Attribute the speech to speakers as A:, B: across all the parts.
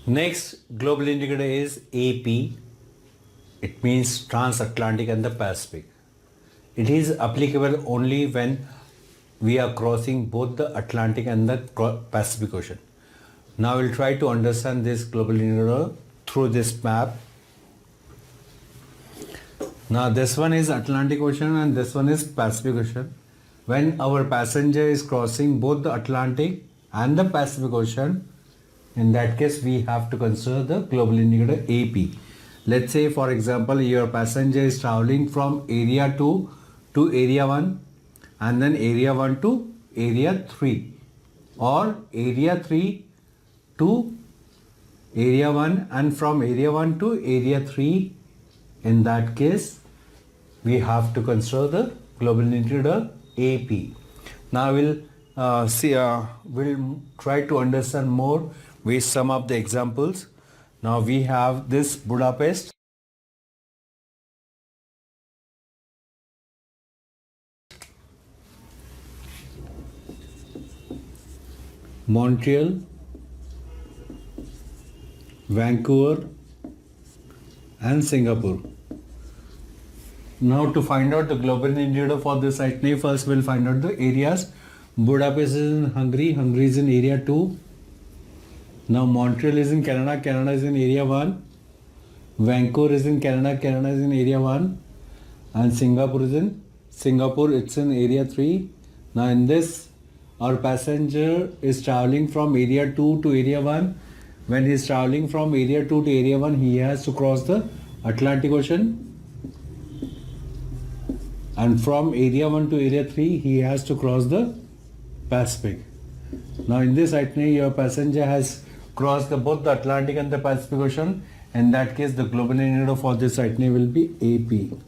A: Next global indicator is AP. It means transatlantic and the Pacific. It is applicable only when we are crossing both the Atlantic and the Pacific Ocean. Now we'll try to understand this global indicator through this map. Now this one is Atlantic Ocean and this one is Pacific Ocean. When our passenger is crossing both the Atlantic and the Pacific Ocean, in that case we have to consider the global indicator AP. Let's say for example your passenger is traveling from area 2 to area 1 and then area 1 to area 3 or area 3 to area 1 and from area 1 to area 3. In that case we have to consider the global indicator AP. Now we'll try to understand more with some of the examples. Now we have this Budapest, Montreal, Vancouver and Singapore. Now to find out the global indicator for this itinerary, first we'll find out the areas. Budapest is in Hungary, Hungary is in area 2. Now Montreal is in Canada, Canada is in area 1. Vancouver is in Canada, Canada is in area 1. And Singapore is in it's in area 3. Now in this our passenger is traveling from area 2 to area 1. When he is traveling from area 2 to area 1, he has to cross the Atlantic Ocean. And from area 1 to area 3, he has to cross the Pacific. Now in this itinerary, your passenger has crossed both the Atlantic and the Pacific Ocean. In that case, the global indicator for this itinerary will be AP.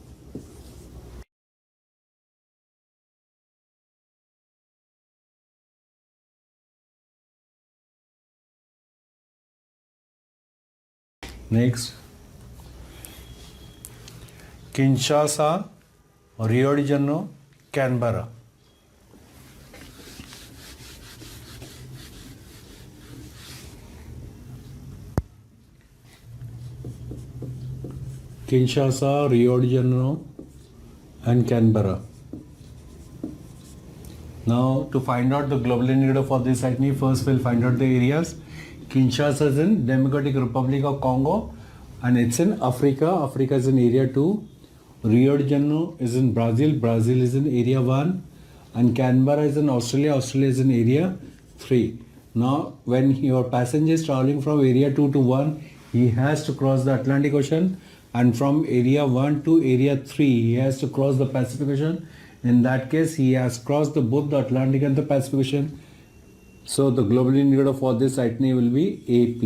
A: Next, Kinshasa, Rio de Janeiro, Canberra. Kinshasa, Rio de Janeiro and Canberra. Now to find out the global indicator for this itinerary, first we'll find out the areas. Kinshasa is in Democratic Republic of Congo and it's in Africa. Africa is in area 2. Rio de Janeiro is in Brazil. Brazil is in area 1. And Canberra is in Australia. Australia is in area 3. Now when your passenger is traveling from area 2 to 1, he has to cross the Atlantic Ocean, and from area 1 to area 3 he has to cross the Pacific Ocean. In that case he has crossed both the Atlantic and the Pacific Ocean. So the global indicator for this itinerary will be AP.